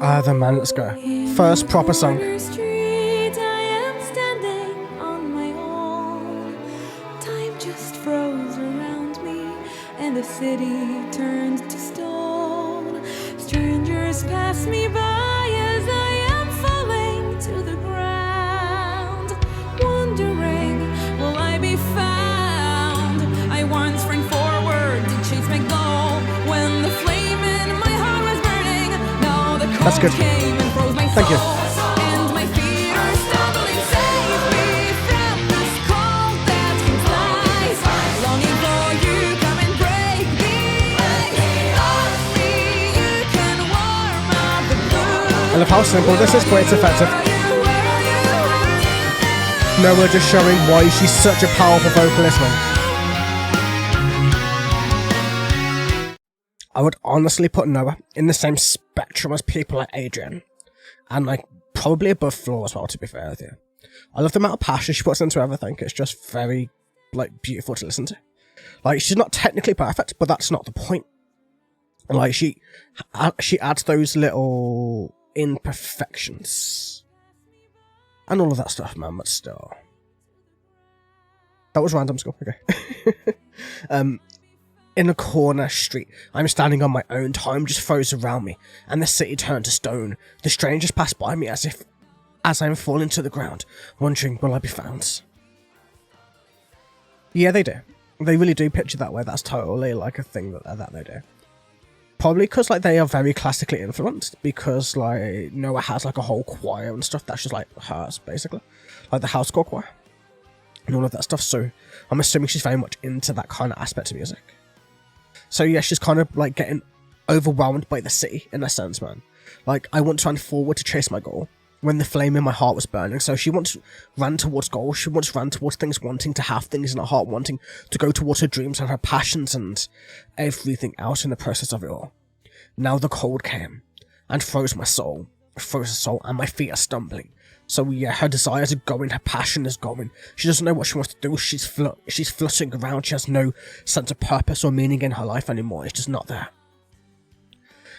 Ah, then man, let's go. First proper song. Street, I am standing on my own. Time just froze around me, and the city turned to stone. Strangers pass me by as I am falling to the ground, wondering, will I be found? I once ran forward to chase my goal when the flame in my heart was burning. Now the cold That's good. came and froze my Thank you. soul. And my feet are stumbling. Save me from this cold that can fly. Longing for you, come and break me. Only you can warm up the blue. I love how simple this is, but it's effective. No, we're just showing why she's such a powerful vocalist, man. I would honestly put Noah in the same spectrum as people like Adrian. And like, probably above Floor as well, to be fair with you. I love the amount of passion she puts into everything. It's just very, like, beautiful to listen to. Like, she's not technically perfect, but that's not the point. Like, she adds those little imperfections. And all of that stuff, man, but still. That was random school, okay. In a corner street, I'm standing on my own, time just froze around me, and the city turned to stone. The strangers pass by me as I'm falling to the ground, wondering, will I be found? Yeah, they do. They really do picture that way. That's totally like a thing that they do. Probably because like they are very classically influenced, because like Noah has like a whole choir and stuff that's just like hers, basically. Like the house choir and all of that stuff, so I'm assuming she's very much into that kind of aspect of music. So yeah, she's kind of like getting overwhelmed by the city in a sense, man. Like, I once ran forward to chase my goal when the flame in my heart was burning. So she once ran towards goals, she once ran towards things, wanting to have things in her heart, wanting to go towards her dreams and her passions and everything else in the process of it all. Now the cold came and froze my soul, and my feet are stumbling. So yeah, her desires are going, her passion is going. She doesn't know what she wants to do. She's fluttering around. She has no sense of purpose or meaning in her life anymore. It's just not there.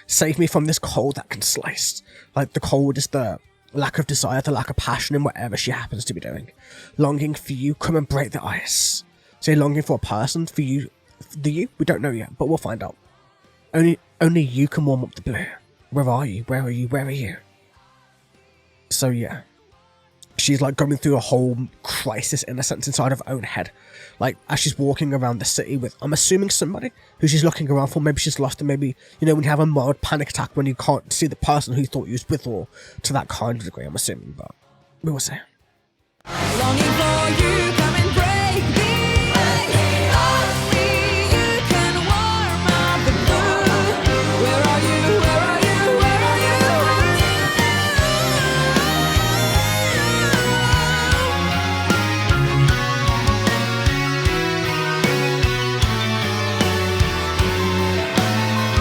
Save me from this cold that can slice. Like, the cold is the lack of desire, the lack of passion in whatever she happens to be doing. Longing for you, come and break the ice. Say longing for a person, for you, we don't know yet, but we'll find out. Only you can warm up the blue. Where are you? Where are you? Where are you? So yeah. She's like going through a whole crisis in a sense inside of her own head. Like, as she's walking around the city with, I'm assuming, somebody who she's looking around for. Maybe she's lost, and maybe, you know, when you have a mild panic attack when you can't see the person who you thought you was with, or to that kind of degree, I'm assuming, but we will see. Longing for you, come and break me. Only you can warm up the blue. Where are you? Where are you? Where are you?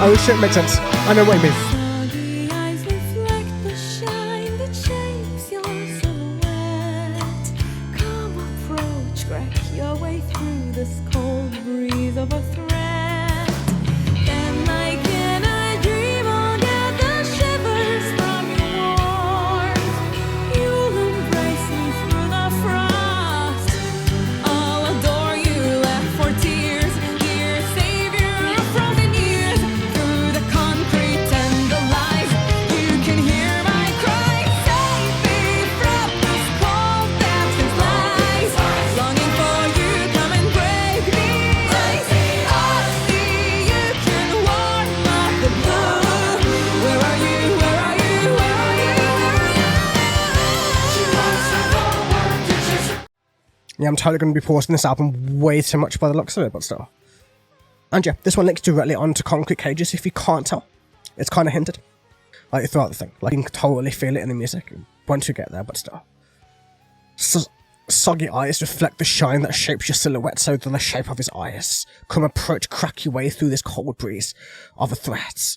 Oh shit, makes sense. I know what you mean. Soggy eyes reflect the shine that shapes your silhouette. Come approach, crack your way through this cold breeze of a threat. Then like in a dream, I'll get the shivers from your warmth. You'll embrace me through the frost. I'll adore you, left for tears. Dear savior of frozen years. Through the concrete and the lies, you can hear my cry. Save me from this cold that can slice. Longing for you, come and break me. Only you can warm up the blue. Where are you? Where are you? Where are you? Yeah, I'm totally going to be pausing this album way too much by the looks of it, but still. And yeah, this one links directly onto Concrete Cages, if you can't tell. It's kind of hinted. Like, throughout the thing. Like, you can totally feel it in the music once you get there, but still. Soggy eyes reflect the shine that shapes your silhouette, so than the shape of his eyes. Come approach, crack your way through this cold breeze of a threat.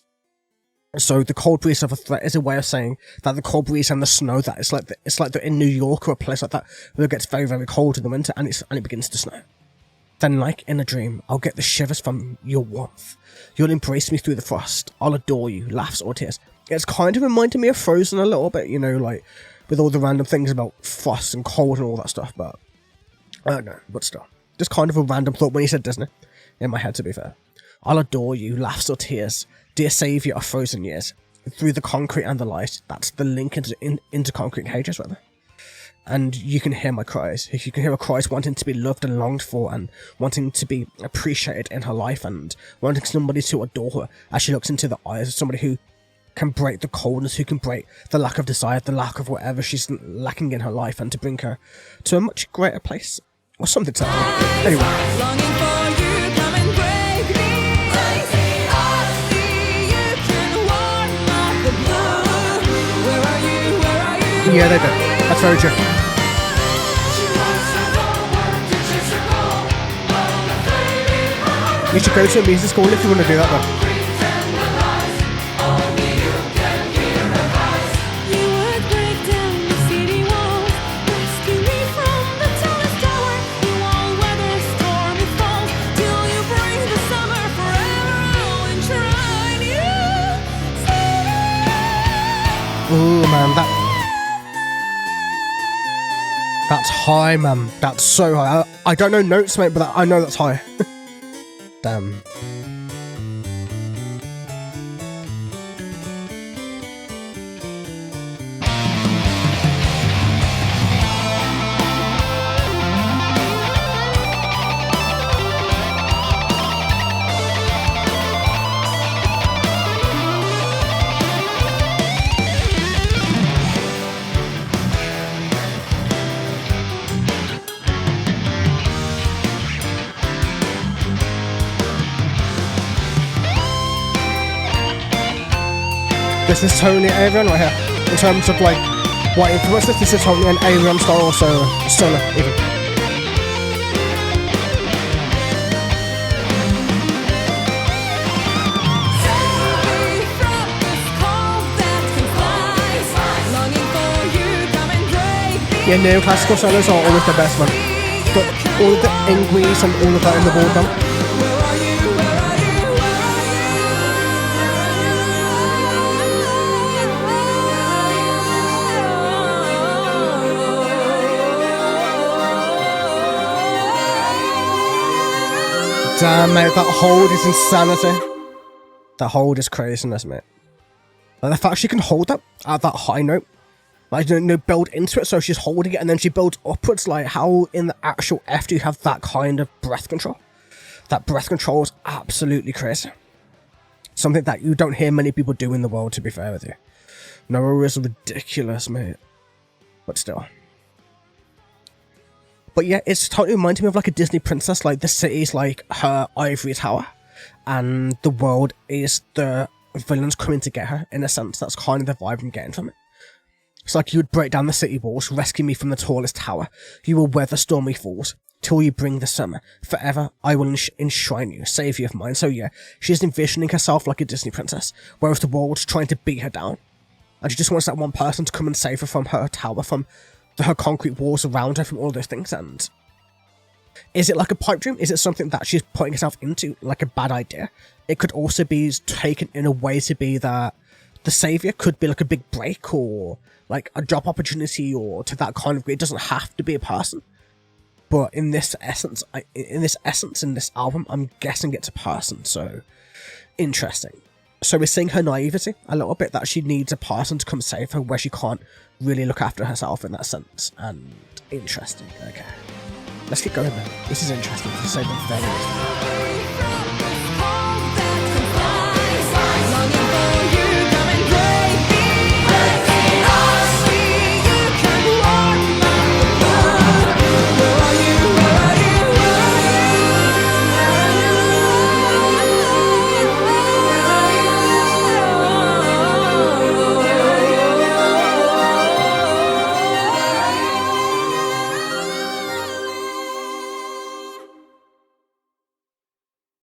So the cold breeze of a threat is a way of saying that the cold breeze and the snow, that it's like in New York or a place like that where it gets very, very cold in the winter and it begins to snow. Then, like in a dream, I'll get the shivers from your warmth. You'll embrace me through the frost. I'll adore you, laughs or tears. It's kind of reminded me of Frozen a little bit, you know, like with all the random things about frost and cold and all that stuff, but I don't know, but still. Just kind of a random thought when he said Disney in my head, to be fair. I'll adore you, laughs or tears, dear saviour of frozen years, through the concrete and the light. That's the link into concrete cages, rather. And you can hear my cries. You can hear her cries wanting to be loved and longed for, and wanting to be appreciated in her life, and wanting somebody to adore her as she looks into the eyes of somebody who can break the coldness, who can break the lack of desire, the lack of whatever she's lacking in her life, and to bring her to a much greater place. Or something to that. Anyway. Longing for you, come and break me. You can warm up the blue. Where are you? Where are you? Yeah, they do. That's very true. You should go to a music school if you want to do that, though. Ooh, man, that's high, man. That's so high. I don't know notes, mate, but I know that's high. Damn. This is totally Avian right here. In terms of like what influenced this is totally an Avian style, also Solar even. Yeah, neoclassical solos are always the best, man. But all of the ingwees and all of that in the board now. Damn, mate, that hold is insanity. That hold is craziness, mate. Like, the fact she can hold that at that high note, like, no build into it, so she's holding it and then she builds upwards. Like, how in the actual F do you have that kind of breath control? That breath control is absolutely crazy. Something that you don't hear many people do in the world, to be fair with you. Noah is ridiculous, mate. But still. But yeah, it's totally reminding me of like a Disney princess. Like, the city's like her ivory tower, and the world is the villains coming to get her, in a sense. That's kind of the vibe I'm getting from it. It's like you would break down the city walls, rescue me from the tallest tower. You will weather stormy falls, till you bring the summer. Forever I will enshrine you, savior of mine. So yeah, she's envisioning herself like a Disney princess, whereas the world's trying to beat her down. And she just wants that one person to come and save her from her tower, from her concrete walls around her, from all those things. And is it like a pipe dream? Is it something that she's putting herself into, like a bad idea? It could also be taken in a way to be that the savior could be like a big break, or like a job opportunity, or to that kind of... It doesn't have to be a person. But in this essence, in this album, I'm guessing it's a person. So interesting. So we're seeing her naivety a little bit, that she needs a person to come save her, where she can't really look after herself in that sense. And interesting. Okay, let's get going then. This is interesting, to say the very least.